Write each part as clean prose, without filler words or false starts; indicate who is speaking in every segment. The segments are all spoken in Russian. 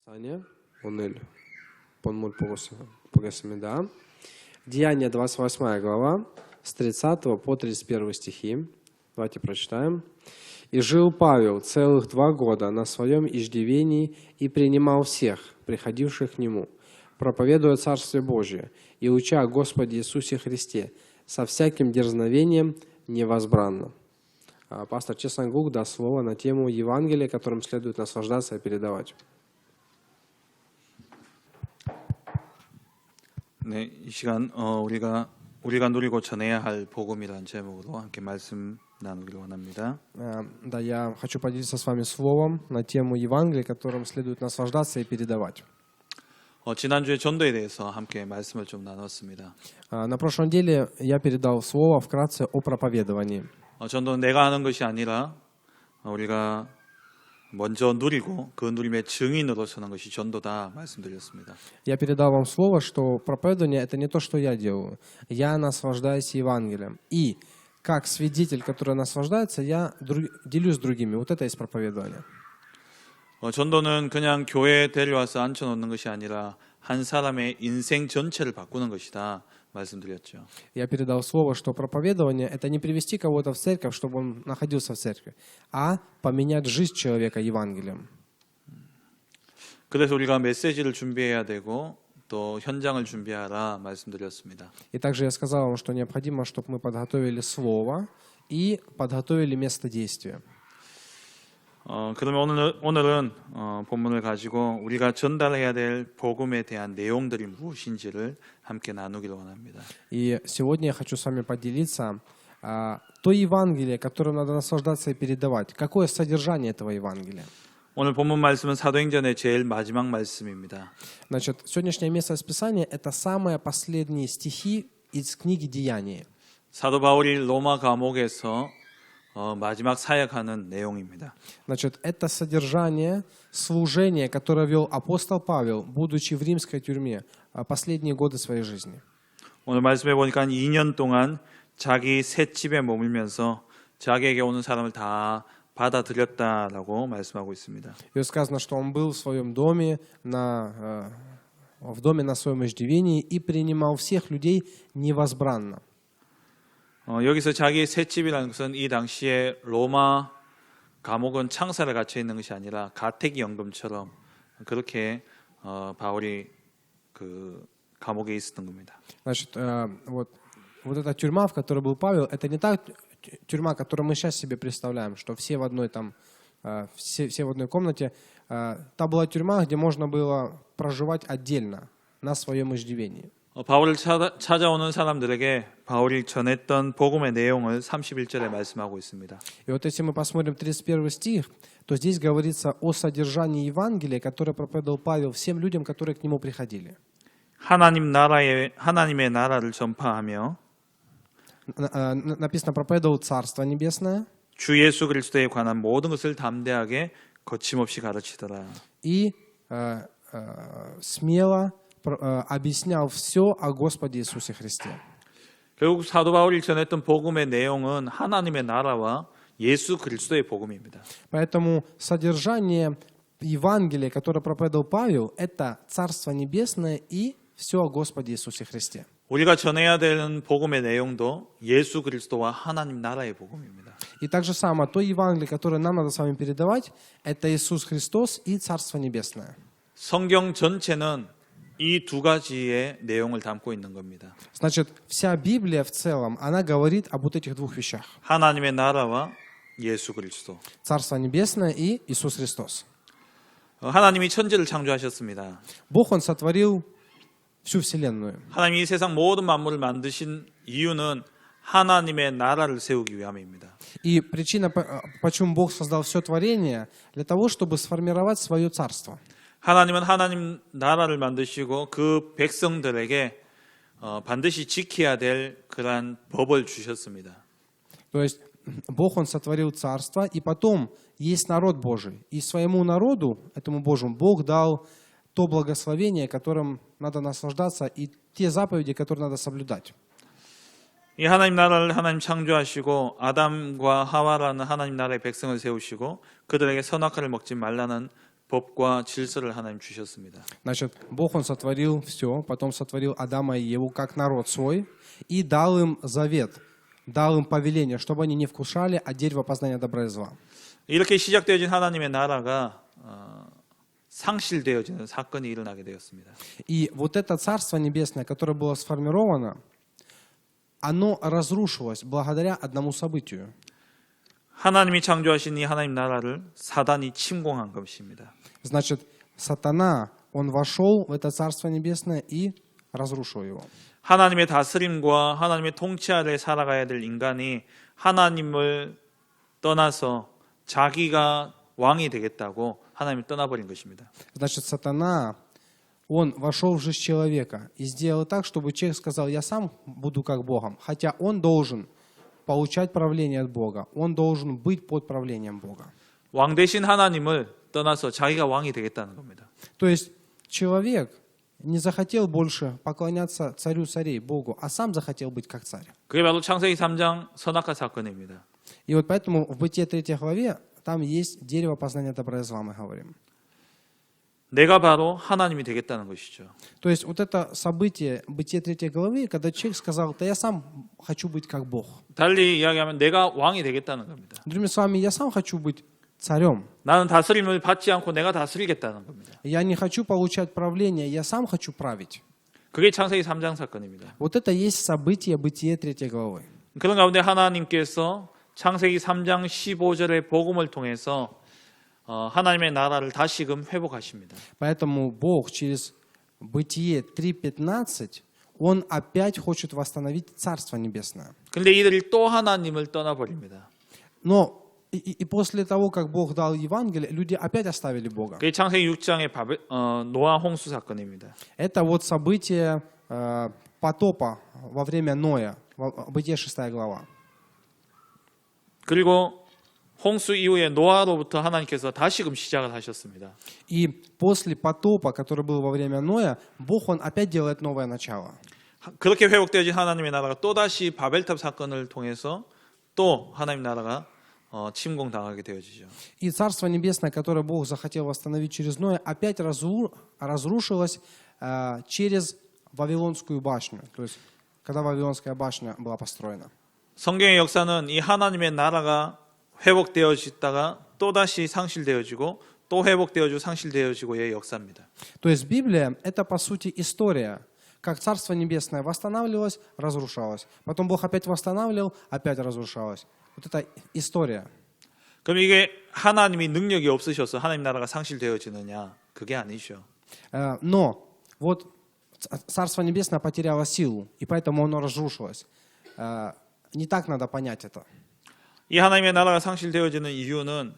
Speaker 1: Писание, 오늘 본문 보겠습니다. Деяния 28 глава, с 30 по 31 стихи. Давайте прочитаем. «И жил Павел целых 2 года на своем иждивении и принимал всех, приходивших к нему, проповедуя Царствие Божие и уча о Господе Иисусе Христе со всяким дерзновением невозбранно». Пастор Чесангук даст слово на тему Евангелия, которым следует наслаждаться и передавать.
Speaker 2: 네, 이 시간 우리가 누리고 전해야 할 복음이라는 제목으로 함께 말씀 나누기를 원합니다.
Speaker 1: Да, я хочу поделиться с вами словом на тему Евангелия, которым следует наслаждаться и передавать.
Speaker 2: 지난주에 전도에 대해서 함께 말씀을 좀 나눴습니다.
Speaker 1: На прошлой неделе я передал слово вкратце о проповедовании.
Speaker 2: 전도는 내가 하는 것이 아니라 우리가 먼저 누리고 그 누림의 증인으로 서는 것이 전도다 말씀드렸습니다.
Speaker 1: Я передал вам слово, что проповедование – это не то, что я делаю. Я наслаждаюсь Евангелием. И как свидетель, который наслаждается, я делюсь с другими. Вот это и есть проповедование.
Speaker 2: 전도는 그냥 교회에 데려와서 앉혀놓는 것이 아니라 한 사람의 인생 전체를 바꾸는 것이다 말씀드렸죠.
Speaker 1: Я передал слово, что проповедование – это не привести кого-то в церковь, чтобы он находился в церкви, а поменять жизнь человека Евангелием.
Speaker 2: 그래서 우리가 메시지를 준비해야 되고 또 현장을 준비하라 말씀드렸습니다.
Speaker 1: И также я сказал вам, что необходимо, чтобы мы подготовили слово и подготовили место действия.
Speaker 2: 그러면 오늘은 본문을 가지고 우리가 전달해야 될 복음에 대한 내용들이 무엇인지를 함께 나누기를 원합니다.
Speaker 1: И сегодня я хочу с вами поделиться то Евангелие, которым надо наслаждаться и передавать. Какое содержание этого Евангелия?
Speaker 2: 오늘 본문 말씀은 사도행전의 제일 마지막 말씀입니다.
Speaker 1: Значит, сегодняшнее место Писания – это самые последние стихи из книги Деяний.
Speaker 2: 사도 바울이 로마 감옥에서 마지막 사역하는 내용입니다.
Speaker 1: Значит, это содержание служения, которое вел апостол Павел, будучи в римской тюрьме, последние годы своей жизни.
Speaker 2: 오늘 말씀해 보니까 2년 동안 자기 셋집에 머물면서 자기에게 오는 사람을 다 받아들였다라고 말씀하고 있습니다.
Speaker 1: И сказано, что он был в своем доме, в доме на своем иждивении и принимал всех людей невозбранно.
Speaker 2: 여기서 자기 셋집이라는 것은 이 당시에 로마 감옥은 창살에 갇혀 있는 것이 아니라 가택 연금처럼 그렇게 바울이 그 감옥에 있었던 겁니다.
Speaker 1: Значит, вот эта тюрьма, в которой был Павел, это не та тюрьма, которую мы сейчас себе представляем, что все в одной все в одной комнате. Та была тюрьма, где можно было проживать отдельно на своем иждивении.
Speaker 2: 바울을 찾아오는 사람들에게 바울이 전했던 복음의 내용을 31절에 말씀하고 있습니다.
Speaker 1: И вот если мы посмотрим 31 стих, то здесь говорится о содержании Евангелия, которое проповедовал Павел всем людям, которые к нему приходили.
Speaker 2: 하나님의 나라를 전파하며
Speaker 1: Написано, проповедовал Царство Небесное.
Speaker 2: 주 예수 그리스도에 관한 모든 것을 담대하게 거침없이 가르치더라.
Speaker 1: И смело объяснял все о Господе Иисусе Христе.
Speaker 2: 결국 사도 바울이 전했던 복음의 내용은 하나님의 나라와 예수 그리스도의 복음입니다.
Speaker 1: Поэтому содержание Евангелия, которое проповедовал Павел, это Царство Небесное и все о Господе Иисусе Христе.
Speaker 2: 우리가 전해야 되는 복음의 내용도 예수 그리스도와 하나님 나라의 복음입니다.
Speaker 1: И так же самое, то Евангелие, которое нам надо с вами передавать, это Иисус Христос и Царство Небесное.
Speaker 2: 성경 전체는 이 두 가지의 내용을 담고 있는 겁니다.
Speaker 1: Значит, вся Библия в целом, она говорит об вот этих двух вещах.
Speaker 2: 하나님의 나라와 예수 그리스도.
Speaker 1: Царство Небесное и Иисус Христос.
Speaker 2: 하나님이 천지를 창조하셨습니다.
Speaker 1: Бог, Он сотворил всю вселенную.
Speaker 2: 하나님이 이 세상 모든 만물을 만드신 이유는 하나님의 나라를 세우기 위함입니다.
Speaker 1: И причина, почему Бог создал все творение, для того, чтобы сформировать свое царство.
Speaker 2: 하나님은 하나님 나라를 만드시고 그 백성들에게 반드시 지켜야 될 그러한 법을 주셨습니다.
Speaker 1: То есть Бог, Он сотворил царство, и потом есть народ Божий. И своему народу, этому Божьему, Бог дал то благословение, которым надо наслаждаться, и те заповеди, которые надо соблюдать.
Speaker 2: 이 하나님 나라를 하나님 창조하시고 아담과 하와라는 하나님 나라의 백성을 세우시고 그들에게 선악과를 먹지 말라는 법과 질서를 하나님 주셨습니다.
Speaker 1: Значит, Бог, Он сотворил все, потом сотворил Адама и Еву как народ свой и дал им завет, дал им повеление, чтобы они не вкушали от дерева познания добра и зла.
Speaker 2: 이렇게 시작되어진 하나님의 나라가 상실되어지는 사건이 일어나게 되었습니다.
Speaker 1: И вот это Царство Небесное, которое было сформировано, оно разрушилось благодаря одному событию.
Speaker 2: 하나님이 창조하신 이 하나님 나라를 사단이 침공한 것입니다.
Speaker 1: Значит, сатана, он вошел в это Царство Небесное и разрушил его.
Speaker 2: 하나님의 다스림과 하나님의 통치 아래 살아가야 될 인간이 하나님을 떠나서 자기가 왕이 되겠다고 하나님을 떠나버린 것입니다.
Speaker 1: Значит, сатана, он вошел в жизнь человека и сделал так, чтобы человек сказал, я сам буду как Богом, хотя он должен получать правление от Бога, он должен быть под правлением Бога.
Speaker 2: 왕 대신 하나님을 떠나서 자기가 왕이 되겠다는 겁니다.
Speaker 1: То есть человек не захотел больше поклоняться царю царей, Богу, а сам захотел быть как царь.
Speaker 2: 그게 바로 창세기 3장 선악과 사건입니다.
Speaker 1: И вот поэтому в Бытие 3 главе там есть дерево познания добра и зла, мы говорим.
Speaker 2: 내가 바로 하나님이 되겠다는 것이죠.
Speaker 1: То есть вот это событие Бытие 3 главы, когда человек сказал, да я сам хочу быть как Бог.
Speaker 2: 달리 이야기하면 내가 왕이 되겠다는 겁니다.
Speaker 1: Другими словами, я сам хочу быть царем.
Speaker 2: 나는 다스림을 받지 않고 내가 다스리겠다는 겁니다.
Speaker 1: Я не хочу получать правление, я сам хочу править.
Speaker 2: 그게 창세기 3장 사건입니다.
Speaker 1: Вот это есть событие Бытие 3 главы.
Speaker 2: 그런 가운데 하나님께서 창세기 3장 15절의 복음을 통해서 하나님의 나라를 다시금 회복하십니다.
Speaker 1: Поэтому Бог через Бытие 3:15, Он опять хочет восстановить Царство Небесное.
Speaker 2: 그런데 이들이 또 하나님을 떠나버립니다.
Speaker 1: Но и после того, как Бог дал Евангелие, люди опять оставили Бога.
Speaker 2: 그게 창세기 6장의 노아 홍수 사건입니다.
Speaker 1: Это вот событие потопа во время Ноя, Бытие 6 глава.
Speaker 2: 그리고 홍수 이후에 노아로부터 하나님께서 다시금 시작을 하셨습니다.
Speaker 1: И после потопа, который был во время Ноя, Бог, Он опять делает новое начало.
Speaker 2: 그렇게 회복되어진 하나님의 나라가 또다시 바벨탑 사건을 통해서 또 하나님 나라가 침공당하게 되어지죠.
Speaker 1: И Царство Небесное, которое Бог захотел восстановить через Ноя, опять разрушилось через Вавилонскую башню. То есть, когда Вавилонская башня была построена.
Speaker 2: 성경의 역사는 이 하나님의 나라가 회복되어지다가 또다시 상실되어지고 또 회복되어지고 상실되어지고의 역사입니다.
Speaker 1: То есть Библия – это, по сути, история, как Царство Небесное восстанавливалось, разрушалось. Потом Бог опять восстанавливал, опять разрушалось. Вот это история.
Speaker 2: 그럼 이게 하나님이 능력이 없으셔서 하나님 나라가 상실되어지느냐? 그게 아니죠.
Speaker 1: Но вот Царство Небесное потеряло силу, и поэтому оно разрушилось. Не так надо понять это.
Speaker 2: 이 하나님의 나라가 상실되어지는 이유는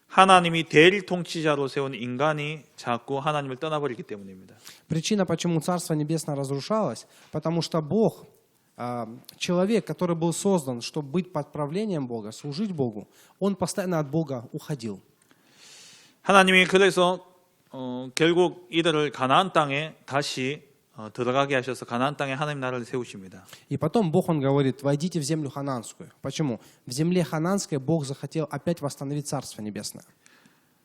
Speaker 2: 하나님이 대일 통치자로 세운 인간이 자꾸 하나님을 떠나버리기 때문입니다.
Speaker 1: Причина, почему Царство Небесное разрушалось, потому что Бог, человек, который был создан, чтобы быть под правлением Бога, служить Богу, он постоянно от Бога уходил.
Speaker 2: 하나님이 그래서 결국 이들을 가나안 땅에 다시 들어가게 하셔서 가나안 땅에 하나님 나라를 세우십니다.
Speaker 1: И потом Бог, Он говорит, войдите в землю хананскую. Почему? В земле хананской Бог захотел опять восстановить Царство Небесное.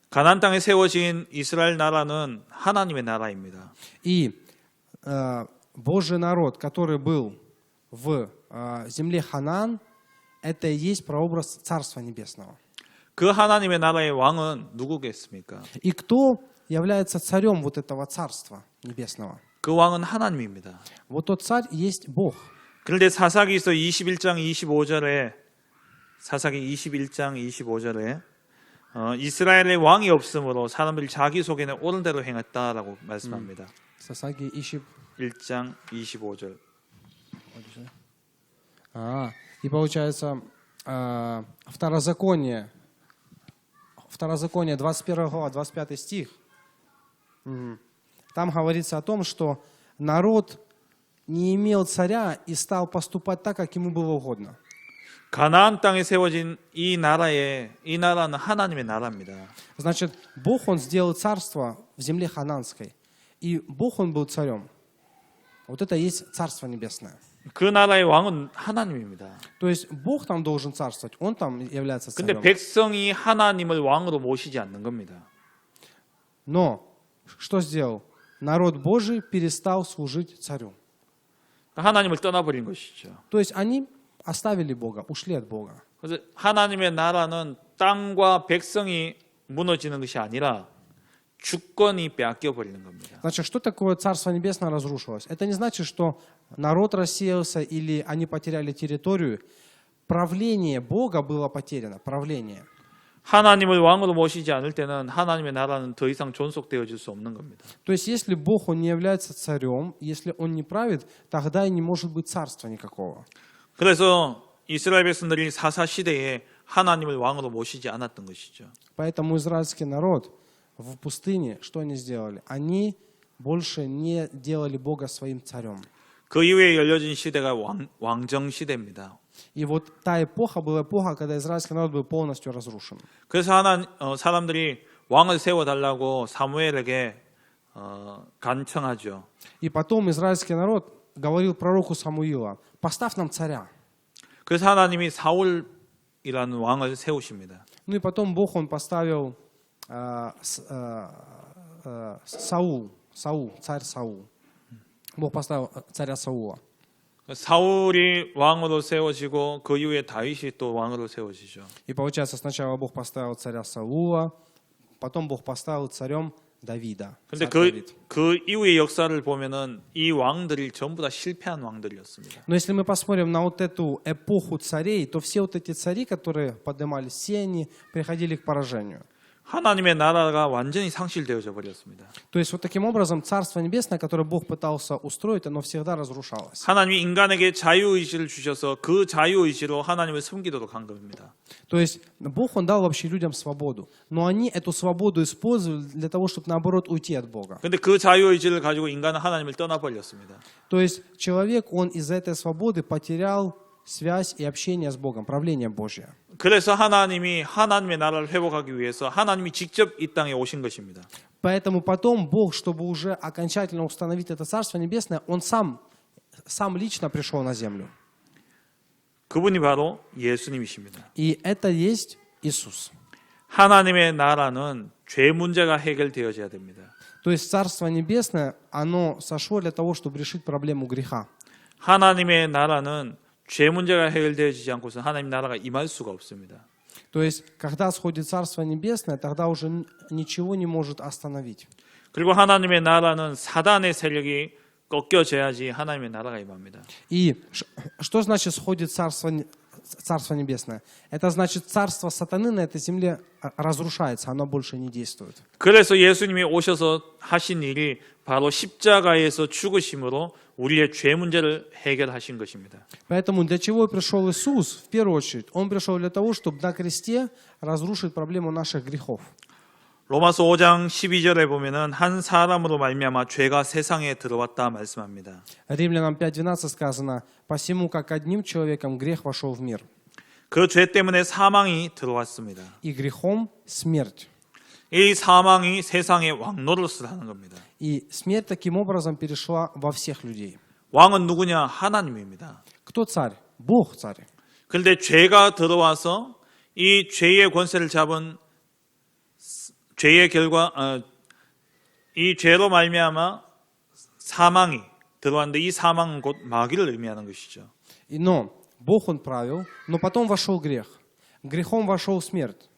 Speaker 2: 가나안 땅에 세워진 이스라엘 나라는 하나님의 나라입니다.
Speaker 1: И Божий народ, который был в земле Ханаан, это и есть прообраз Царства Небесного.
Speaker 2: 그 하나님의 나라의 왕은 누구겠습니까?
Speaker 1: И кто является царем вот этого Царства Небесного?
Speaker 2: 그 왕은 하나님입니다.
Speaker 1: Вот тот царь есть Бог.
Speaker 2: 그런데 사사기서 21장 25절에 사사기 21장 25절에 이스라엘의 왕이 없으므로 사람들이 자기 속에는 옳은 대로 행했다라고 말씀합니다.
Speaker 1: Сасаги
Speaker 2: 1장 25절.
Speaker 1: И получается, Второзаконие 21 глава, 25 стих. Там говорится о том, что народ не имел царя и стал поступать так, как ему было угодно.
Speaker 2: 가나안 땅에 세워진 이 나라는 하나님의 나라입니다.
Speaker 1: Значит, Бог, Он сделал царство в земле хананской. И Бог, Он был царем. Вот это и есть Царство Небесное.
Speaker 2: 그 나라의 왕은 하나님입니다.
Speaker 1: То есть Бог там должен царствовать, Он там является
Speaker 2: 근데
Speaker 1: царем.
Speaker 2: 백성이 하나님을 왕으로 모시지 않는 겁니다.
Speaker 1: Но что сделал? Народ Божий перестал служить царю.
Speaker 2: 하나님을 떠나버린 것이죠.
Speaker 1: То есть они оставили Бога, ушли от Бога.
Speaker 2: 그래서 하나님의 나라는 땅과 백성이 무너지는 것이 아니라 주권이 빼앗겨 버리는 겁니다.
Speaker 1: Значит, что такое Царство Небесное разрушилось? Это не значит, что народ рассеялся или они потеряли территорию. Правление Бога было потеряно, правление.
Speaker 2: 하나님을 왕으로 모시지 않을 때는 하나님의 나라는 더 이상 존속되어질 수 없는 겁니다.
Speaker 1: То есть, если Бог, Он не является царем, если Он не правит, тогда и не может быть царства никакого.
Speaker 2: 그래서 이스라엘 백성들이 사사 시대에 하나님을 왕으로 모시지 않았던 것이죠.
Speaker 1: Поэтому израильский народ в пустыне, что они сделали? Они больше не делали Бога своим царем.
Speaker 2: 그 이후에 열려진 시대가 왕정 시대입니다.
Speaker 1: И вот та эпоха была эпоха, когда израильский народ был полностью разрушен.
Speaker 2: 그래서 사람들이 왕을 세워달라고 사무엘에게 간청하죠.
Speaker 1: И потом израильский народ говорил пророку Самуила: поставь нам царя.
Speaker 2: 그래서 하나님이 사울이라는 왕을 세우십니다.
Speaker 1: Ну и потом Бог, Он поставил царь Саул. Бог поставил царя Саула.
Speaker 2: 사울이 왕으로 세워지고 그 이후에 다윗이 또 왕으로 세워지죠.
Speaker 1: И получается, сначала Бог поставил царя Саула, потом Бог поставил царем Давида.
Speaker 2: 근데
Speaker 1: царь Давид.
Speaker 2: 그 이후의 역사를 보면은 이 왕들이 전부 다 실패한 왕들이었습니다.
Speaker 1: Но если мы посмотрим на вот эту эпоху царей, то все вот эти цари, которые поднимались, все они приходили к поражению.
Speaker 2: 하나님의 나라가 완전히 상실되어져 버렸습니다.
Speaker 1: То есть вот таким образом Царство Небесное, которое Бог пытался устроить, оно всегда разрушалось.
Speaker 2: 하나님이 인간에게 자유의지를 주셔서 그 자유의지로 하나님을 섬기도록 한 겁니다.
Speaker 1: То есть Бог, Он дал вообще людям свободу, но они эту свободу использовали для того, чтобы наоборот уйти от Бога.
Speaker 2: 근데 그 자유의지를 가지고 인간은 하나님을 떠나버렸습니다.
Speaker 1: То есть человек, он из-за этой свободы потерял связь и общение с Богом, правление Божье.
Speaker 2: 그래서 하나님이 하나님의 나라를 회복하기 위해서 하나님이 직접 이 땅에 오신 것입니다.
Speaker 1: Поэтому потом Бог, чтобы уже окончательно установить это Царство Небесное, Он сам лично пришел на землю.
Speaker 2: 그분이 바로 예수님이십니다.
Speaker 1: И это есть Иисус.
Speaker 2: 하나님의 나라는 죄 문제가 해결되어져야 됩니다.
Speaker 1: То есть Царство Небесное, оно сошло для того, чтобы решить проблему греха.
Speaker 2: 하나님의 나라는 죄 문제가 해결되어지지 않고서 하나님 나라가 임할 수가 없습니다.
Speaker 1: То есть, когда сходит Царство Небесное, тогда уже ничего не может остановить.
Speaker 2: 그리고 하나님의 나라는 사단의 세력이 꺾여져야지 하나님의 나라가 임합니다.
Speaker 1: И что значит сходит Царство Небесное? Это значит, царство сатаны на этой земле разрушается, оно больше не действует.
Speaker 2: 그래서 예수님이 오셔서 하신 일이 바로 십자가에서 죽으심으로 우리의 죄 문제를 해결하신 것입니다.
Speaker 1: Поэтому для чего пришел Иисус? В первую очередь, Он пришел для того, чтобы на кресте разрушить проблему наших грехов.
Speaker 2: 로마서 5장 12절에 보면은 한 사람으로 말미암아 죄가 세상에 들어왔다 말씀합니다.
Speaker 1: Римлянам 5:12 сказано: «Посему, как одним человеком грех вошел в мир,
Speaker 2: 그 죄 때문에 사망이 들어왔습니다.
Speaker 1: и грехом смерть».
Speaker 2: 이 사망이 세상의 왕노릇을 하는 겁니다.
Speaker 1: И смерть таким образом перешла во всех людей.
Speaker 2: 왕은 누구냐? 하나님입니다.
Speaker 1: Кто царь? Бог царь.
Speaker 2: 그런데 죄가 들어와서 이 죄의 권세를 잡은 죄의 결과 이 죄로 말미암아 사망이 들어왔는데 이 사망은 곧 마귀를 의미하는 것이죠.
Speaker 1: Но Бог Он правил, но потом вошел грех. Грехом вошла смерть.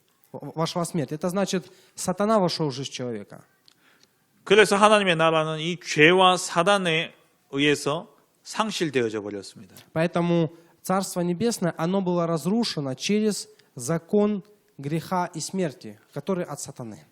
Speaker 1: Это значит, сатана вошел в жизнь человека.
Speaker 2: 그래서 하나님의 나라는 이 죄와 사단에 의해서 상실되어져 버렸습니다.
Speaker 1: Поэтому Царство Небесное, оно было разрушено через закон греха и смерти, который от сатаны.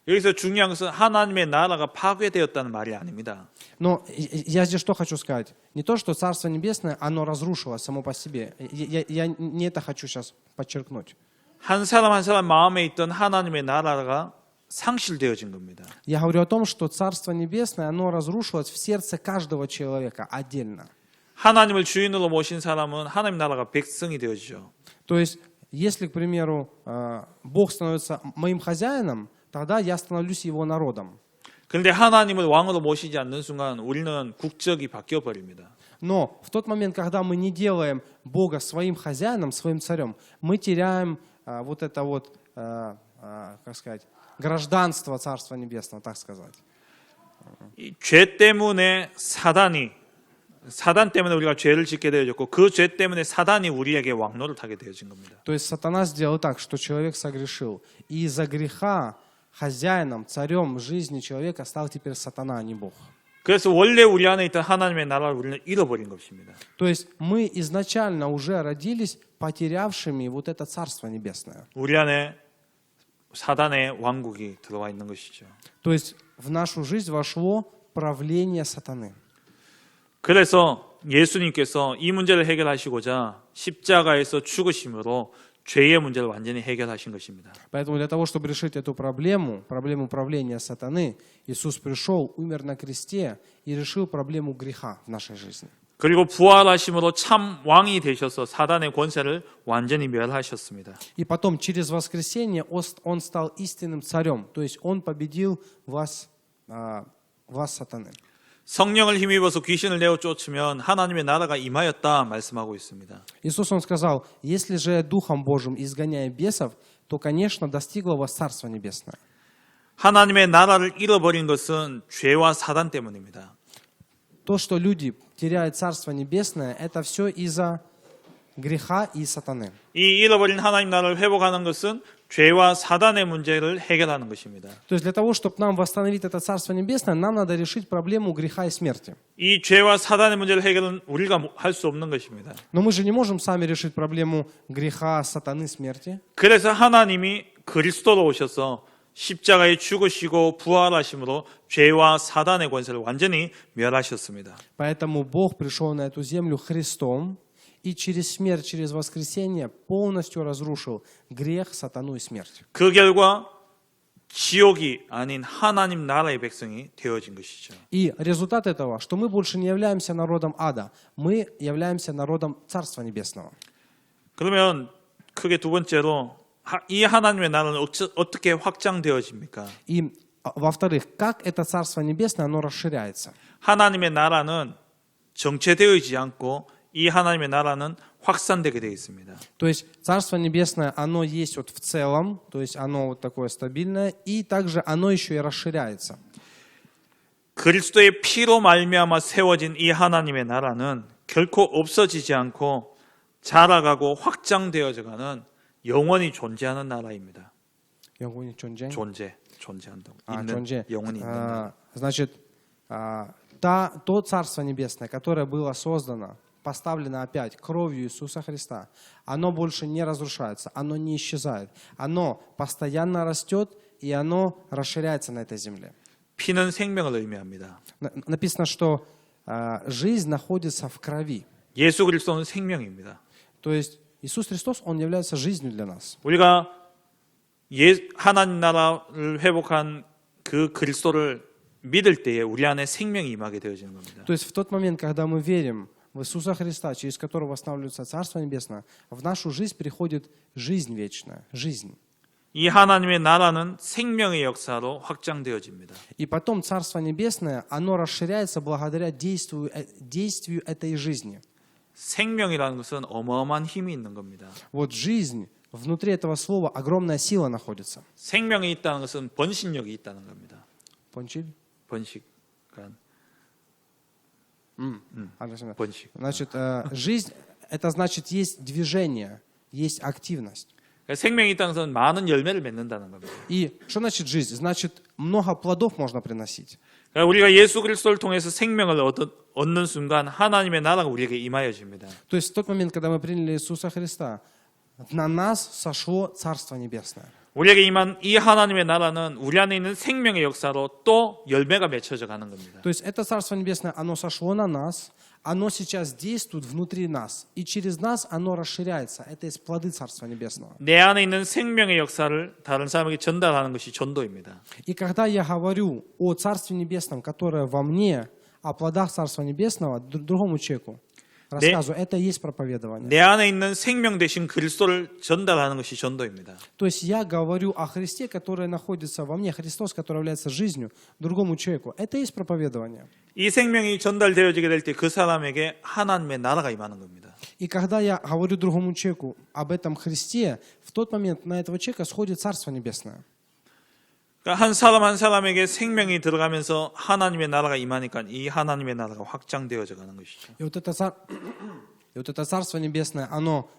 Speaker 2: 여기서 중요한 것은 하나님의 나라가 파괴되었다는 말이 아닙니다.
Speaker 1: Но я здесь что хочу сказать? Не то, что Царство Небесное, оно разрушилось само по себе. Я не это хочу сейчас подчеркнуть.
Speaker 2: 한 사람 한 사람 마음에 있던 하나님의 나라가 상실되어진 겁니다.
Speaker 1: Я говорю о том, что Царство Небесное, оно разрушилось в сердце каждого человека отдельно.
Speaker 2: 하나님을 주인으로 모신 사람은 하나님 나라가 백성이 되어지죠.
Speaker 1: То есть, если, к примеру, Бог становится моим хозяином, тогда я становлюсь его народом.
Speaker 2: 그런데 하나님을 왕으로 모시지 않는 순간 우리는 국적이 바뀌어 버립니다.
Speaker 1: Но в тот момент, когда мы не делаем Бога своим хозяином, своим царем, мы теряем вот это вот, как сказать, гражданство Царства Небесного, так сказать.
Speaker 2: 이 죄 때문에 사단 때문에 우리가 죄를 짓게 되어졌고 그 죄 때문에 사단이 우리에게 왕노를 타게 되어진 겁니다.
Speaker 1: То есть сатана сделал так, что человек согрешил. И из-за греха хозяином, царем жизни человека стал теперь сатана, а не Бог.
Speaker 2: 그래서 원래 우리 안에 있던 하나님의 나라를 우리는 잃어버린 것입니다.
Speaker 1: То есть мы изначально уже родились потерявшими вот это Царство Небесное.
Speaker 2: 우리 안에 사단의 왕국이 들어와 있는 것이죠.
Speaker 1: То есть в нашу жизнь вошло правление сатаны.
Speaker 2: 그래서 예수님께서 이 문제를 해결하시고자 십자가에서 죽으심으로 죄의 문제를 완전히 해결하신 것입니다.
Speaker 1: Поэтому для того, чтобы решить эту проблему, проблему правления сатаны, Иисус пришел, умер на кресте и решил проблему греха в нашей жизни.
Speaker 2: 그리고 부활하심으로 참 왕이 되셔서 사단의 권세를 완전히 멸하셨습니다.
Speaker 1: И потом, через воскресение, Он стал истинным царем, то есть Он победил вас сатаны.
Speaker 2: 성령을 힘입어서 귀신을 내어 쫓으면 하나님의 나라가 임하였다 말씀하고 있습니다.
Speaker 1: Иисус, Он сказал, если же я Духом Божьим изгоняю бесов, то, конечно, достигло вас Царство Небесное.
Speaker 2: 하나님의 나라를 잃어버린 것은 죄와 사단 때문입니다.
Speaker 1: То, что люди теряют Царство Небесное, это все из-за греха и сатаны.
Speaker 2: 이 잃어버린 하나님 나라를 회복하는 것은 죄와 사단의 문제를 해결하는 것입니다.
Speaker 1: То есть для того, чтобы нам восстановить это Царство Небесное, нам надо решить проблему греха и смерти.
Speaker 2: 이 죄와 사단의 문제를 해결은 우리가 할 수 없는 것입니다.
Speaker 1: Но мы же не можем сами решить проблему греха, сатаны, смерти.
Speaker 2: 그래서 하나님이 그리스도로 오셔서 십자가에 죽으시고 부활하심으로 죄와 사단의 권세를 완전히 멸하셨습니다.
Speaker 1: Поэтому Бог пришел на эту землю Христом и через смерть, через воскресение полностью разрушил грех, сатану и смерть.
Speaker 2: 그 결과 지옥이 아닌 하나님 나라의 백성이 되어진 것이죠.
Speaker 1: И результат этого, что мы больше не являемся народом ада, мы являемся народом Царства Небесного.
Speaker 2: 그러면 크게 두 번째로 이 하나님의 나라는 어떻게 확장되어집니까?
Speaker 1: И, во-вторых, как это Царство Небесное, оно расширяется.
Speaker 2: 하나님의 나라는 정체되어지지 않고 이 하나님의 나라는 확산되게 되어 있습니다.
Speaker 1: То есть Царство Небесное, оно есть вот в целом, то есть оно вот такое стабильное, и также оно еще и расширяется.
Speaker 2: 그리스도의 피로 말미암아 세워진 이 하나님의 나라는 결코 없어지지 않고 자라가고 확장되어져가는 영원히 존재하는 나라입니다.
Speaker 1: 영원히
Speaker 2: 존재한다고.
Speaker 1: 존재.
Speaker 2: 영원히 있는 나라.
Speaker 1: Значит, то Царство Небесное, которое было создано, поставлено опять кровью Иисуса Христа, оно больше не разрушается, оно не исчезает. Оно постоянно растет, и оно расширяется на этой земле.
Speaker 2: 피는 생명을 의미합니다.
Speaker 1: Написано, что жизнь находится в крови.
Speaker 2: 예수 그리스도는 생명입니다.
Speaker 1: То есть Иисус Христос, Он является жизнью для нас.
Speaker 2: 우리가 하나님 나라를 회복한 그 그리스도를 믿을 때에 우리 안에 생명이 임하게 되어지는 겁니다.
Speaker 1: То есть в тот момент, когда мы верим в Иисуса Христа, через которого восстанавливается Царство Небесное, в нашу жизнь приходит жизнь вечная, жизнь.
Speaker 2: 이 하나님의 나라는 생명의 역사로 확장되어집니다.
Speaker 1: И потом Царство Небесное, оно расширяется благодаря действию этой жизни.
Speaker 2: 생명이라는 것은 어마어마한 힘이 있는 겁니다.
Speaker 1: Вот жизнь, внутри этого слова огромная сила находится.
Speaker 2: 생명이 있다는 것은 번식력이 있다는 겁니다.
Speaker 1: Пончиль?
Speaker 2: 번식, 그러니까 번식.
Speaker 1: Значит, жизнь, это значит есть движение, есть активность.
Speaker 2: 생명이 있다는 것은 많은 열매를 맺는다는 겁니다.
Speaker 1: И что значит жизнь? Значит, много плодов можно приносить.
Speaker 2: 그러니까 우리가 예수 그리스도를 통해서 생명을 얻는 순간 하나님의 나라가 우리에게 임하여집니다.
Speaker 1: То есть в тот момент, когда мы приняли Иисуса Христа, на нас сошло Царство Небесное.
Speaker 2: 우리에게 임한 이 하나님의 나라는 우리 안에 있는 생명의 역사로 또 열매가 맺혀져 가는 겁니다.
Speaker 1: То есть это Царство Небесное, оно сошло на нас, оно сейчас действует внутри нас, и через нас оно расширяется. Это есть плоды Царства Небесного.
Speaker 2: 내 안에 있는 생명의 역사를 다른 사람에게 전달하는 것이 전도입니다.
Speaker 1: И когда я говорю о Царстве Небесном, которое во мне, о плодах Царства Небесного другому человеку, рассказываю, это и есть проповедование.
Speaker 2: 내 안에 있는 생명 대신 그리스도를 전달하는 것이 전도입니다.
Speaker 1: То есть я говорю о Христе, который находится во мне, Христос, который является жизнью другому человеку. Это и есть проповедование.
Speaker 2: 이 생명이 전달되어지게 될 때 그 사람에게 하나님의 나라가 임하는 겁니다.
Speaker 1: И когда я говорю другому человеку об этом Христе, в тот момент на этого человека сходит Царство Небесное.
Speaker 2: 그러니까 한 사람 한 사람에게 생명이 들어가면서 하나님의 나라가 임하니까 이 하나님의 나라가 확장되어져 가는 것이죠.
Speaker 1: И вот это Царство Небесное, оно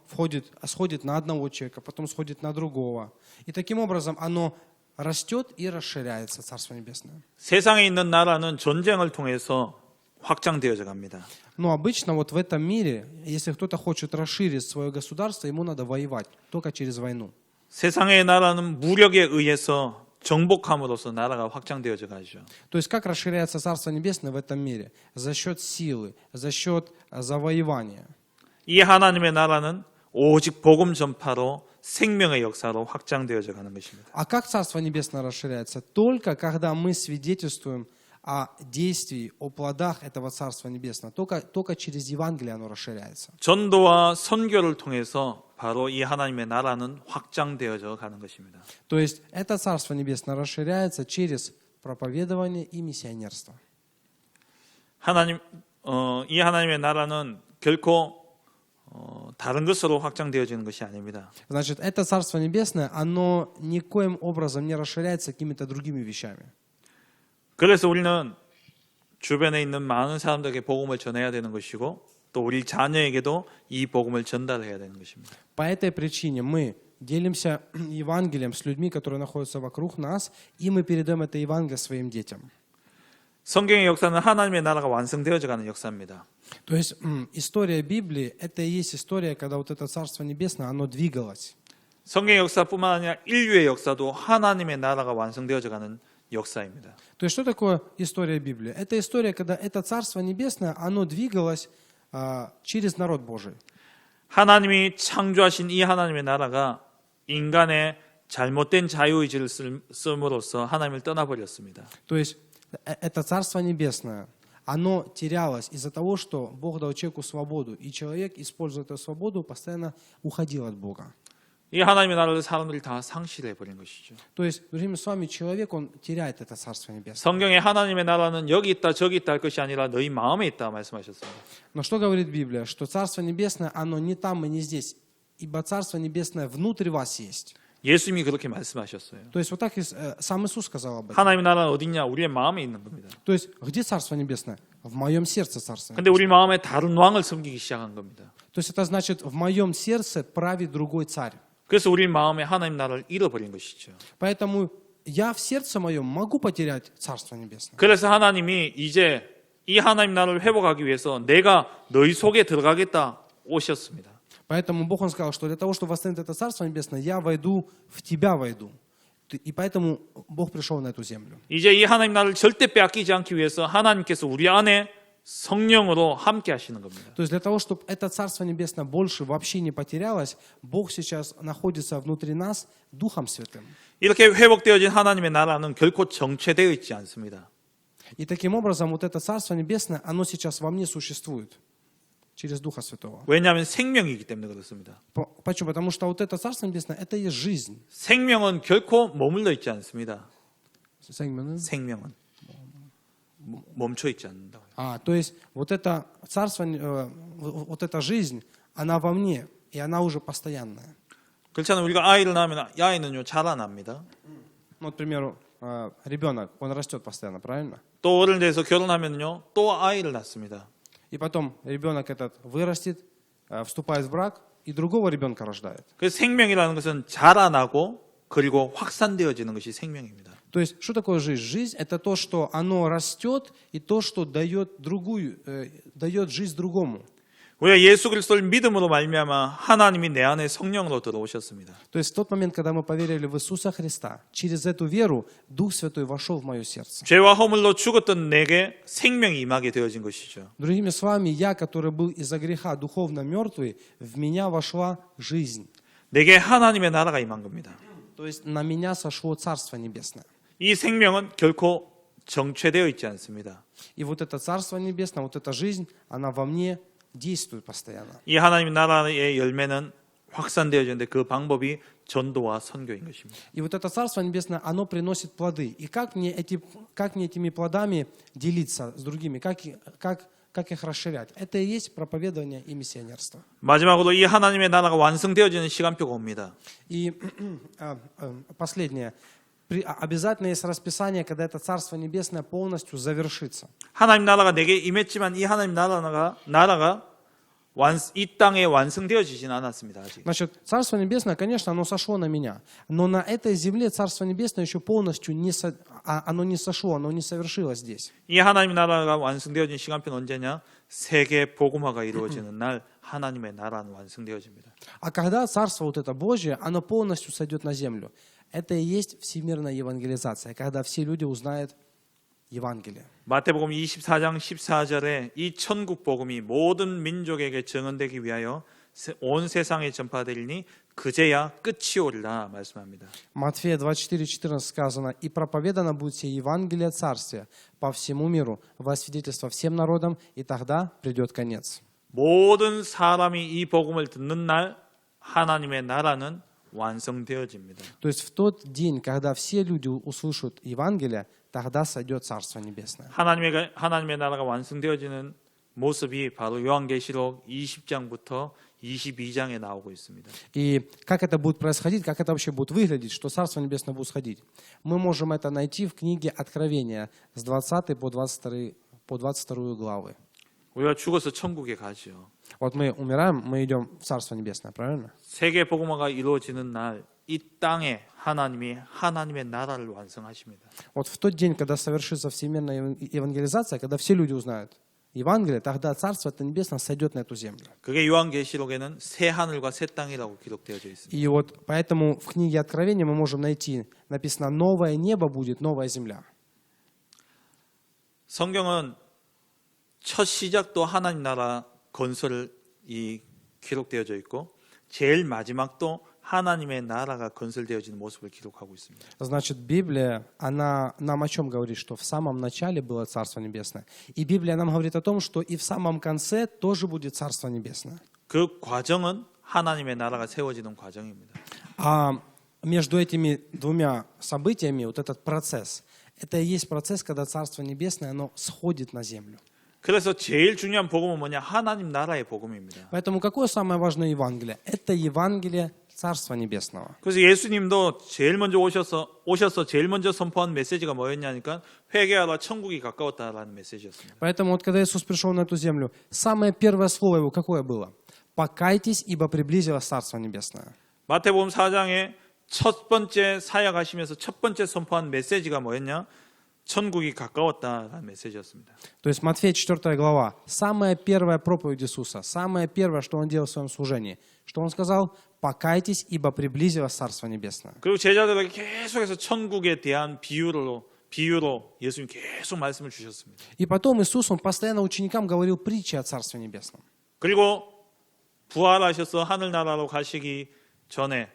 Speaker 1: сходит на одного человека, потом сходит на другого. И таким образом оно растет и расширяется, Царство Небесное.
Speaker 2: 세상에 있는 나라는 전쟁을 통해서 확장되어져 갑니다.
Speaker 1: Но обычно вот в этом мире, если кто-то хочет расширить свое государство, ему надо воевать, только через войну.
Speaker 2: 세상의 나라는 무력에 의해서 정복함으로써 나라가 확장되어져 가죠.
Speaker 1: То есть как расширяется Царство Небесное в этом мире? За счет силы, за счет завоевания.
Speaker 2: 이 하나님의 나라는 오직 복음 전파로 생명의 역사로 확장되어져 가는 것입니다.
Speaker 1: А как Царство Небесное расширяется? Только когда мы свидетельствуем о действии, о плодах этого Царства Небесного. Только через Евангелие оно расширяется.
Speaker 2: 전도와 선교를 통해서 바로 이 하나님의 나라는 확장되어져 가는 것입니다.
Speaker 1: То есть это Царство Небесное расширяется через проповедование и миссионерство.
Speaker 2: 이 하나님의 나라는 결코 다른 것으로 확장되어지는 것이 아닙니다.
Speaker 1: Значит, это Царство Небесное, оно никоим образом не расширяется какими-то другими вещами.
Speaker 2: 그래서 우리는 주변에 있는 많은 사람들에게 복음을 전해야 되는 것이고 또 우리 자녀에게도 이 복음을 전달해야 되는 것입니다.
Speaker 1: По этой причине мы делимся Евангелием с людьми, которые находятся вокруг нас, и мы передаем это Евангелие своим детям.
Speaker 2: 성경의 역사는 하나님의 나라가 완성되어져 가는 역사입니다.
Speaker 1: То есть история Библии – это и есть история, когда вот это Царство Небесное, оно двигалось.
Speaker 2: 성경의 역사뿐만 아니라 인류의 역사도 하나님의 나라가 완성되어져 가는 역사입니다.
Speaker 1: То есть что такое история Библии? Это история, когда это Царство Небесное, оно двигалось через народ Божий.
Speaker 2: 하나님이 창조하신 이 하나님의 나라가 인간의 잘못된 자유의지를 씀으로써 하나님을 떠나버렸습니다.
Speaker 1: То есть это Царство Небесное, оно терялось из-за того, что Бог дал человеку свободу, и человек, используя эту свободу, постоянно уходил от Бога.
Speaker 2: 이 하나님의 나라를 사람들이 다 상실해 버린 것이죠.
Speaker 1: То есть, другими словами, человек, он теряет это Царство Небесное.
Speaker 2: 성경에 하나님의 나라는 여기 있다 저기 있다 할 것이 아니라 너희 마음에 있다 말씀하셨습니다.
Speaker 1: Но что говорит Библия? Что Царство Небесное, оно не там и не здесь, ибо Царство Небесное внутрь вас есть.
Speaker 2: 예수님이 그렇게 말씀하셨어요.
Speaker 1: То есть, вот так сам Иисус сказал об этом.
Speaker 2: 하나님의 나라는 어딨냐? 우리의 마음에 있는 겁니다.
Speaker 1: То есть, где Царство Небесное? В моем сердце Царство
Speaker 2: 근데
Speaker 1: Небесное.
Speaker 2: 우리 마음에 다른 왕을 섬기기 시작한 겁니다.
Speaker 1: То есть, это значит, в моем сердце правит другой царь.
Speaker 2: 그래서 우리 마음에 하나님 나라를 잃어버린 것이죠.
Speaker 1: Поэтому я в сердце моем могу потерять Царство Небесное.
Speaker 2: 그래서 하나님이 이제 이 하나님 나라를 회복하기 위해서 내가 너희 속에 들어가겠다 오셨습니다.
Speaker 1: Поэтому Бог, Он сказал, что для того, чтобы восстановить это Царство Небесное, я войду, в тебя войду. И поэтому Бог пришел на эту землю.
Speaker 2: 이제 이 하나님 나라를 절대 빼앗기지 않기 위해서 하나님께서 우리 안에 성령으로 함께 하시는 겁니다.
Speaker 1: То есть для того, чтобы это Царство Небесное больше вообще не потерялось, Бог сейчас находится внутри нас Духом Святым.
Speaker 2: 이렇게 회복되어진 하나님의 나라는 결코 정체되어 있지 않습니다.
Speaker 1: И таким образом вот это Царство Небесное, оно сейчас во мне существует через Духа Святого.
Speaker 2: 왜냐하면 생명이기 때문에 그렇습니다.
Speaker 1: Почему? Потому что вот это Царство Небесное, это и есть жизнь.
Speaker 2: 생명은 결코 머물러 있지 않습니다.
Speaker 1: 생명은?
Speaker 2: 생명은 멈춰 있지 않는다고요.
Speaker 1: То есть вот это Царство, вот эта жизнь, она во мне, и она уже постоянная.
Speaker 2: 그렇잖아요. 우리가 아이를 낳으면 이 아이는요 자라납니다.
Speaker 1: Ну, к примеру, ребенок, он растет постоянно, правильно?
Speaker 2: 또 어른 돼서 결혼하면요 또 아이를 낳습니다.
Speaker 1: И потом ребенок этот вырастет, вступает в брак, и другого ребенка рождает.
Speaker 2: 그래서 생명이라는 것은 자라나고 그리고 확산되어지는 것이 생명입니다.
Speaker 1: То есть, что такое жизнь? Жизнь – это то, что оно растет, и то, что дает жизнь другому.
Speaker 2: 우리가 예수 그리스도를 믿음으로 말미암아 하나님이 내 안에 성령으로 들어오셨습니다.
Speaker 1: То есть, в тот момент, когда мы поверили в Иисуса Христа, через эту веру Дух Святой вошел в мое сердце.
Speaker 2: 죄와 허물로 죽었던 내게 생명이 임하게 되어진 것이죠.
Speaker 1: Другими словами, я, который был из-за греха духовно мертвый, в меня вошла жизнь.
Speaker 2: 내게 하나님의 나라가 임한 겁니다.
Speaker 1: То есть, на меня сошло Царство Небесное.
Speaker 2: 이 생명은 결코 정체되어 있지 않습니다.
Speaker 1: И вот это Царство Небесное, вот эта жизнь, она во мне действует постоянно.
Speaker 2: 이 하나님의 на라의 열매는 확산되어지는데 그 방법이 전도와 선교인 것입니다.
Speaker 1: И вот это Царство Небесное, оно приносит плоды. И как мне этими плодами делиться с другими? Как их расширять? Это и есть проповедование и миссионерство.
Speaker 2: 마지막으로 이 하나님의 나라가 완성되어지는 시간표가 옵니다.
Speaker 1: И последнее. Обязательно есть расписание, когда это Царство Небесное полностью завершится.
Speaker 2: 하나님 나라가 내게 임했지만 이 하나님 나라가 이 땅에 완성되어지진 않았습니다. 아직.
Speaker 1: Значит, Царство Небесное, конечно, оно сошло на меня. Но на этой земле Царство Небесное еще полностью оно не сошло, оно не совершилось здесь.
Speaker 2: 이 하나님 나라가 완성되어진 시간표는 언제냐? 세계 복음화가 이루어지는 날 하나님의 나라는 완성되어집니다.
Speaker 1: А когда Царство вот это Божье, оно полностью сойдет на землю. Это и есть всемирная евангелизация, когда все люди узнают Евангелие.
Speaker 2: 마태복음 24장 14절에 이 천국 복음이 모든 민족에게 증언되기 위하여 온 세상에 전파되리니 그제야 끝이 오리라 말씀합니다.
Speaker 1: Матфея 24:14 сказано: «И проповедано будет сие Евангелие Царствия по всему миру, во свидетельство всем народам, и тогда придет конец».
Speaker 2: 모든 사람이 이 복음을 듣는 날 하나님의 나라는 완성되어집니다.
Speaker 1: То есть в тот день, когда все люди услышат Евангелие, тогда сойдет Царство Небесное.
Speaker 2: 하나님의 나라가 완성되어지는 모습이 바로 요한계시록 20장부터 22장에 나오고 있습니다.
Speaker 1: И как это будет происходить, как это вообще будет выглядеть, что Царство Небесное будет сходить, мы можем это найти в книге Откровения с 20 по 22 главы.
Speaker 2: 우리가 죽어서 천국에 가죠.
Speaker 1: Вот мы умираем, мы идем в Царство Небесное, правильно?
Speaker 2: 세계 복음화가 이루어지는 날 이 땅에 하나님이 하나님의 나라를 완성하십니다.
Speaker 1: Вот в тот день, когда совершится всемирная евангелизация, когда все люди узнают Евангелие, тогда Царство Небесное сойдет на эту землю.
Speaker 2: 그게 요한계시록에는 새 하늘과 새 땅이라고 기록되어져 있습니다.
Speaker 1: И вот поэтому в книге Откровения мы можем найти, написано: «Новое небо будет, новая земля».
Speaker 2: 성경은 첫 시작도 하나님 나라 건설이 기록되어져 있고 제일 마지막도 하나님의 나라가 건설되어지는 모습을 기록하고 있습니다.
Speaker 1: Значит, Библия, она нам о чем говорит? Что в самом начале было Царство Небесное. И Библия нам говорит о том, что и в самом конце тоже будет Царство Небесное.
Speaker 2: 그 과정은 하나님의 나라가 세워지는 과정입니다.
Speaker 1: А между этими двумя событиями, вот этот процесс, это и есть процесс, когда Царство Небесное, оно сходит на землю.
Speaker 2: 그래서 제일 중요한 복음은 뭐냐? 하나님 나라의 복음입니다.
Speaker 1: Поэтому какое самое важное Евангелие? Это Евангелие Царства Небесного.
Speaker 2: 그래서 예수님도 제일 먼저 오셔서 제일 먼저 선포한 메시지가 뭐였냐니까 회개하라 천국이 가까웠다라는 메시지였습니다.
Speaker 1: Поэтому вот когда Иисус пришел на эту землю, самое первое слово его какое было? «Покайтесь, ибо приблизилось Царство Небесное».
Speaker 2: 마태복음 4장에 첫 번째 사역하시면서 첫 번째 선포한 메시지가 뭐였냐? 천국이 가까웠다라는 메시지였습니다.
Speaker 1: То есть Матфея 4 глава, самая первая проповедь Иисуса, самое первое, что Он делал в своем служении, что Он сказал: «Покайтесь, ибо приблизилось Царство Небесное».
Speaker 2: 그리고 제자들에게 계속해서 천국에 대한 비유로 예수님 계속 말씀을 주셨습니다.
Speaker 1: И потом Иисус, Он постоянно ученикам говорил притчи о Царстве Небесном.
Speaker 2: 그리고 부활하셔서 하늘나라로 가시기 전에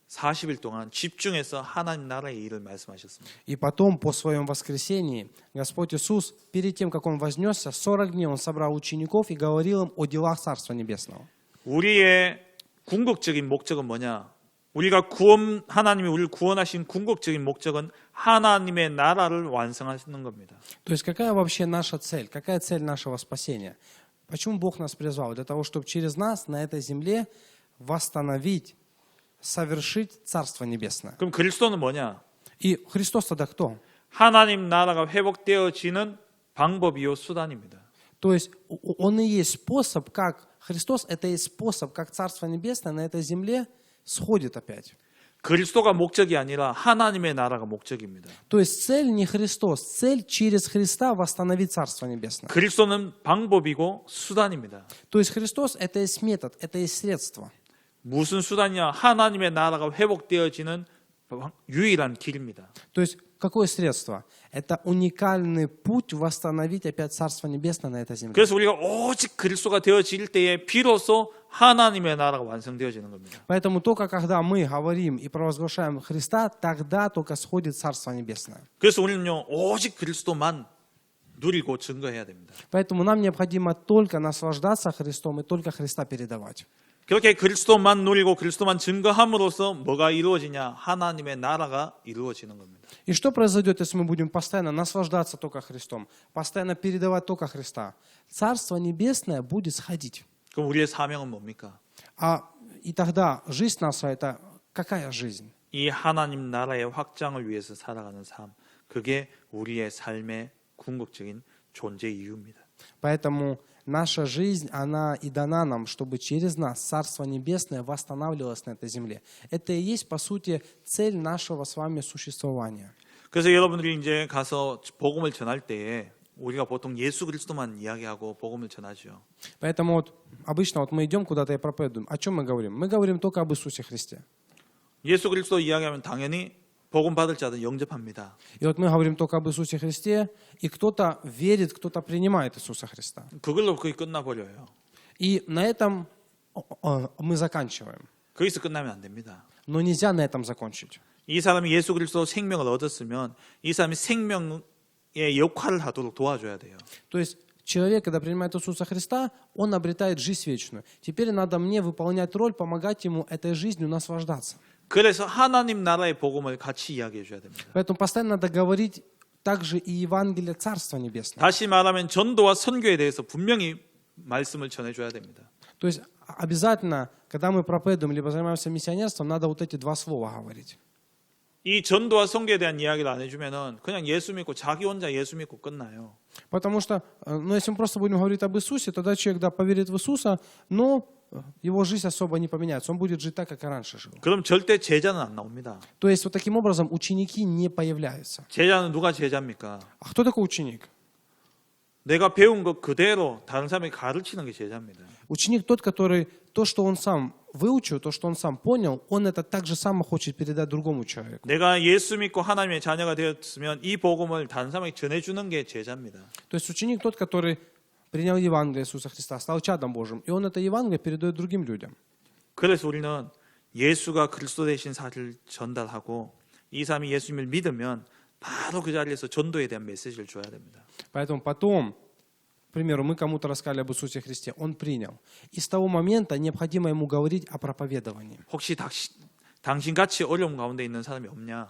Speaker 2: 40일 동안 집중해서 하나님 나라의 일을 말씀하셨습니다.
Speaker 1: И потом, по своем воскресении, Господь Иисус, перед тем, как Он вознесся, 40 дней Он собрал учеников и говорил им о делах Царства Небесного.
Speaker 2: 우리의 궁극적인 목적은 뭐냐? 하나님이 우리를 구원하신 궁극적인 목적은 하나님의 나라를 완성하시는 겁니다.
Speaker 1: То есть какая вообще наша цель? Какая цель нашего спасения? Почему Бог нас призвал? Для того, чтобы через нас на этой земле восстановить, совершить Царство Небесное.
Speaker 2: 그럼 그리스도는 뭐냐?
Speaker 1: И Христос тогда кто?
Speaker 2: 하나님 나라가 회복되어지는 방법이요 수단입니다.
Speaker 1: То есть Он и есть способ, как Христос, это и есть способ, как Царство Небесное на этой земле сходит опять.
Speaker 2: 그리스도가 목적이 아니라 하나님의 나라가 목적입니다.
Speaker 1: То есть цель не Христос, цель через Христа восстановить Царство Небесное.
Speaker 2: 그리스도는 방법이고 수단입니다.
Speaker 1: То есть Христос это и есть метод, это и есть средство.
Speaker 2: 무슨 수단이냐? 하나님의 나라가 회복되어지는 유일한 길입니다.
Speaker 1: То есть какое средство? Это уникальный путь восстановить опять Царство Небесное на этой земле.
Speaker 2: 그래서 우리가 오직 그리스도가 되어질 때에 비로소 하나님의 나라가 완성되어지는 겁니다.
Speaker 1: Поэтому только когда мы говорим и провозглашаем Христа, тогда только сходит Царство Небесное.
Speaker 2: 그래서 우리는요 오직 그리스도만 누리고 증거해야 됩니다.
Speaker 1: Поэтому нам необходимо только наслаждаться Христом и только Христа передавать.
Speaker 2: 그렇게 그리스도만 누리고 그리스도만 증거함으로써 뭐가 이루어지냐? 하나님의 나라가 이루어지는 겁니다.
Speaker 1: И что произойдет, если мы будем постоянно наслаждаться только Христом, постоянно передавать только Христа? Царство Небесное будет сходить.
Speaker 2: 그럼 우리의 사명은 뭡니까?
Speaker 1: И тогда жизнь наша, это какая жизнь?
Speaker 2: 이 하나님 나라의 확장을 위해서 살아가는 삶, 그게 우리의 삶의 궁극적인 존재 이유입니다.
Speaker 1: Поэтому наша жизнь, она и дана нам, чтобы через нас Царство Небесное восстанавливалось на этой земле. Это и есть, по сути, цель нашего с вами существования.
Speaker 2: 그래서 여러분들이 이제 가서 복음을 전할 때에 우리가 보통 예수 그리스도만 이야기하고 복음을 전하죠.
Speaker 1: Поэтому вот обычно вот мы идем куда-то и проповедуем. О чем мы говорим? Мы говорим только об Иисусе Христе.
Speaker 2: 예수 그리스도 이야기하면 당연히 복음 받을 자들 영접합니다.
Speaker 1: И вот мы говорим только об Иисусе Христе, и кто-то верит, кто-то принимает Иисуса Христа.
Speaker 2: 그걸로 거의 끝나버려요.
Speaker 1: И на этом мы заканчиваем.
Speaker 2: 거기서 끝나면 안 됩니다.
Speaker 1: Но нельзя на этом закончить.
Speaker 2: 이 사람이 예수 그리스도 생명을 얻었으면 이 사람이 생명의 역할을 하도록 도와줘야 돼요.
Speaker 1: То есть человек, когда принимает Иисуса Христа, он обретает жизнь вечную. Теперь надо мне выполнять роль, помогать ему этой жизнью наслаждаться.
Speaker 2: 그래서 하나님 나라의 복음을 같이 이야기해 줘야 됩니다.
Speaker 1: Поэтому постоянно надо говорить также и Евангелие Царства Небесного.
Speaker 2: 다시 말하면 전도와 선교에 대해서 분명히 말씀을 전해줘야 됩니다.
Speaker 1: То есть обязательно, когда мы проповедуем либо занимаемся миссионерством, надо вот эти два слова говорить.
Speaker 2: 이 전도와 선교에 대한 이야기를 안 해주면은 그냥 예수 믿고 자기 혼자 예수 믿고 끝나요.
Speaker 1: Потому что, ну, если мы просто будем говорить об Иисусе, тогда человек, да, поверит в Иисуса, но его жизнь особо не поменяется. Он будет жить так, как и раньше жил.
Speaker 2: 그럼 절대 제자는 안 나옵니다.
Speaker 1: То есть вот таким образом ученики не появляются.
Speaker 2: 제자는 누가 제자입니까?
Speaker 1: А кто такой ученик?
Speaker 2: 내가 배운 것 그대로 다른 사람에게 가르치는 게 제자입니다.
Speaker 1: Ученик тот, который то, что он сам выучил, то, что он сам понял, он это так же само хочет передать другому человеку.
Speaker 2: 내가 예수 믿고 하나님의 자녀가 되었으면 이 복음을 다른 사람에게 전해주는 게 제자입니다.
Speaker 1: То есть ученик тот, который принял Евангелие Иисуса Христа, стал чадом Божьим, и он это Евангелие передает другим людям.
Speaker 2: 그래서 우리는 예수가 그리스도 되신 사실을 전달하고 이 사람이 예수님을 믿으면 바로 그 자리에서 전도에 대한 메시지를 줘야 됩니다.
Speaker 1: Поэтому потом, к примеру, мы кому-то рассказали об Иисусе Христе, он принял. И с того момента необходимо ему говорить о проповедовании.
Speaker 2: 혹시 당신같이 어려움 가운데 있는 사람이 없냐?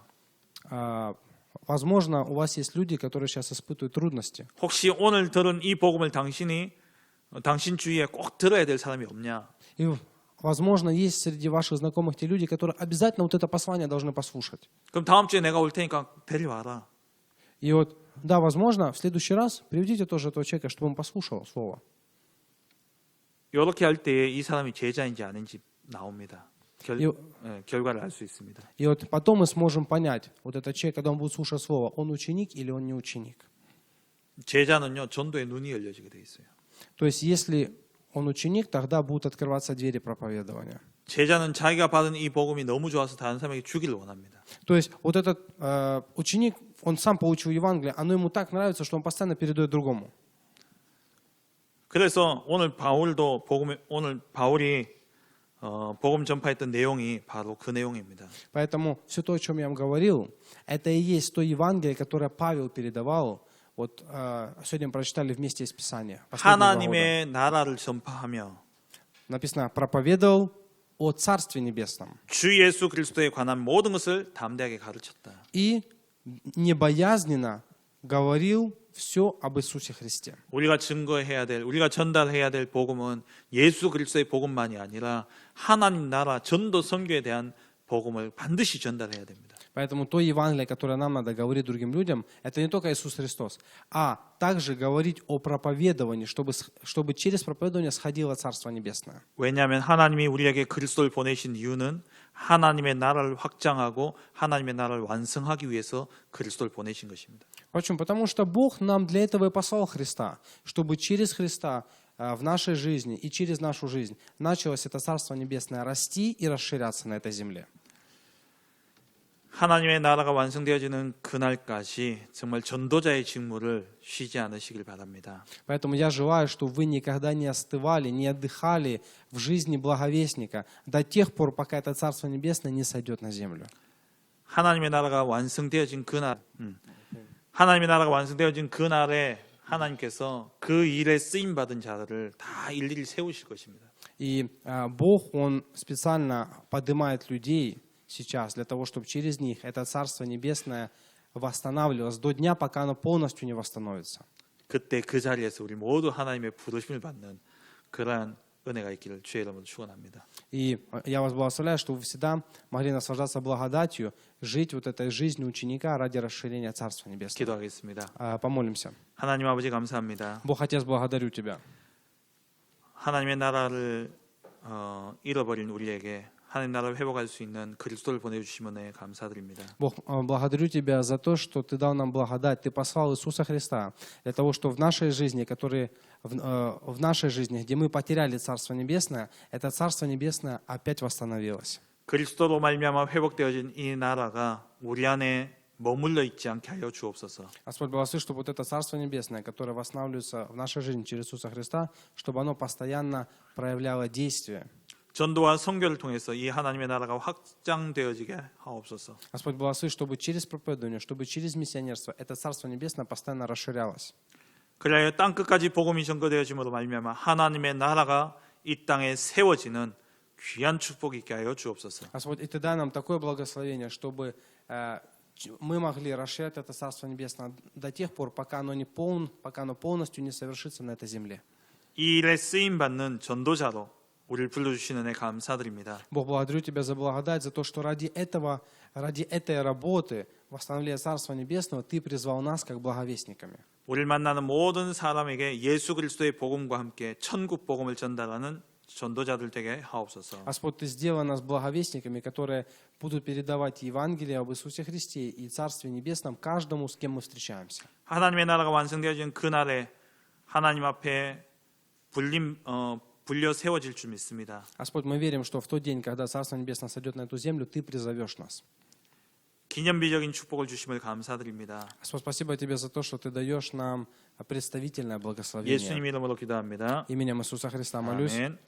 Speaker 1: Возможно, у вас есть люди, которые сейчас испытывают трудности.
Speaker 2: 혹시 오늘 들은 이 복음을 당신 주위에 꼭 들어야 될 사람이 없냐?
Speaker 1: И, возможно, есть среди ваших знакомых те люди, которые обязательно вот это послание должны послушать.
Speaker 2: 그럼 다음 주에 내가 올 테니까 데려와라.
Speaker 1: И вот, да, возможно, в следующий раз приведите тоже этого человека, чтобы он послушал слово.
Speaker 2: 이렇게 할 때에 이 사람이 제자인지 아닌지 나옵니다. 결과를 알 수 있습니다.
Speaker 1: И вот потом мы сможем понять, вот этот человек, когда он будет слушать слово, он ученик или он не ученик.
Speaker 2: 제자는요, 전도의 눈이 열려지게 돼 있어요.
Speaker 1: То есть, если он ученик, тогда будут открываться двери проповедования.
Speaker 2: 제자는 자기가 받은 이 복음이 너무 좋아서 다른 사람에게 주기를 원합니다.
Speaker 1: То есть, вот этот ученик, он сам получил Евангелие, оно ему так нравится, что он постоянно передает другому.
Speaker 2: 그래서 오늘 바울이 복음 전파했던 내용이 바로 그 내용입니다.
Speaker 1: Поэтому все то, о чем я вам говорил, это и есть то Евангелие, которое Павел передавал. Вот сегодня мы прочитали вместе из Писания.
Speaker 2: 하나님의 나라를 전파하며
Speaker 1: Написано, проповедовал о Царстве Небесном.
Speaker 2: 주 예수 그리스도에 관한 모든 것을 담대하게 가르쳤다.
Speaker 1: И небоязненно говорил все об Иисусе Христе.
Speaker 2: 우리가 전달해야 될 복음은 예수 그리스도의 복음만이 아니라 하나님 나라 전도 선교에 대한 복음을 반드시 전달해야 됩니다.
Speaker 1: Поэтому то Евангелие, которое нам надо говорить другим людям, это не только Иисус Христос, а также говорить о проповедовании, чтобы через проповедование сходило Царство Небесное.
Speaker 2: 왜냐하면 하나님이 우리에게 그리스도를 보내신 이유는 하나님의 나라를 확장하고 하나님의 나라를 완성하기 위해서 그리스도를 보내신 것입니다.
Speaker 1: Почему? Потому что Бог нам для этого и послал Христа, чтобы через Христа в нашей жизни и через нашу жизнь началось это Царство Небесное расти и расширяться на этой земле.
Speaker 2: 하나님의 나라가 완성되어지는 그날까지 정말 전도자의 직무를 쉬지 않으시길 바랍니다.
Speaker 1: Поэтому я желаю, чтобы вы никогда не остывали, не отдыхали в жизни благовестника до тех пор, пока это Царство Небесное не сойдет на землю.
Speaker 2: 하나님의 나라가 완성되어진 그날에 하나님께서 그 일에 쓰임 받은 자들을 다 일일이 세우실 것입니다.
Speaker 1: И Бог, Он специально поднимает людей сейчас для того, чтобы через них это Царство Небесное восстанавливалось до дня, пока оно полностью не восстановится.
Speaker 2: 그때 그 자리에서 우리 모두 하나님의 부르심을 받는 그러한 은혜가 있기를 주의 이름으로 축원합니다.
Speaker 1: И я вас благословляю, что вы всегда могли наслаждаться благодатью, жить вот этой жизнью ученика ради расширения Царства Небесного.
Speaker 2: 기도하겠습니다.
Speaker 1: Помолимся.
Speaker 2: 하나님 아버지 감사합니다.
Speaker 1: Бог Отец, благодарю Тебя.
Speaker 2: 하나님의 나라를 잃어버린 우리에게 하나님 나라를 회복할 수 있는 그리스도를 보내주신 은혜에 감사드립니다.
Speaker 1: Бог, благодарю Тебя за то, что Ты дал нам благодать, Ты послал Иисуса Христа для того, что в нашей жизни, в нашей жизни, где мы потеряли Царство Небесное, это Царство Небесное опять восстановилось.
Speaker 2: 그리스도로 말미암아 회복되어진 이 나라가 우리 안에 머물러 있지 않게 하여 주옵소서.
Speaker 1: Господь, благослови, чтобы вот это Царство Небесное, которое восстанавливается в нашей жизни через Иисуса Христа, чтобы оно постоянно проявляло действие.
Speaker 2: 전도와 선교를 통해서 이 하나님의 나라가 확장되어지게 하옵소서.
Speaker 1: Господь, благослови, чтобы через проповедование, чтобы через миссионерство это Царство Небесное постоянно расширялось.
Speaker 2: 그리하여 땅 끝까지 복음이 전거되어짐으로 말미암아 하나님의 나라가 이 땅에 세워지는 귀한 축복이 있게 하여 주옵소서.
Speaker 1: Господь, и Ты дай нам такое благословение, чтобы мы могли расширять это Царство Небесное до тех пор, пока оно полностью не совершится на этой земле.
Speaker 2: 이 일에 쓰임 받는 전도자로 우리를 불러주시는 애 감사드립니다.
Speaker 1: Бог, благодарю Тебя за благодать, за то, что ради этой работы восстановления Царства Небесного Ты призвал нас как благовестниками.
Speaker 2: 우리를 만나는 모든 사람에게 예수 그리스도의 복음과 함께 천국 복음을 전달하는 전도자들 되게 하옵소서.
Speaker 1: Господь, Ты сделал нас благовестниками, которые будут передавать Евангелие об Иисусе Христе и Царстве Небесном каждому, с кем мы встречаемся.
Speaker 2: 하나님의 나라가 완성되어진 그날에 하나님 앞에 불려 세워질 줄 믿습니다.
Speaker 1: Господь, мы верим, что в тот день, когда Царство Небесное сойдет на эту землю, Ты призовешь нас.
Speaker 2: 기념비적인 축복을 주심을 감사드립니다.
Speaker 1: Господь, спасибо Тебе за то, что Ты даешь нам представительное благословение.
Speaker 2: 예수님 이름으로 기도합니다.
Speaker 1: Именем Иисуса Христа молюсь.
Speaker 2: 아멘.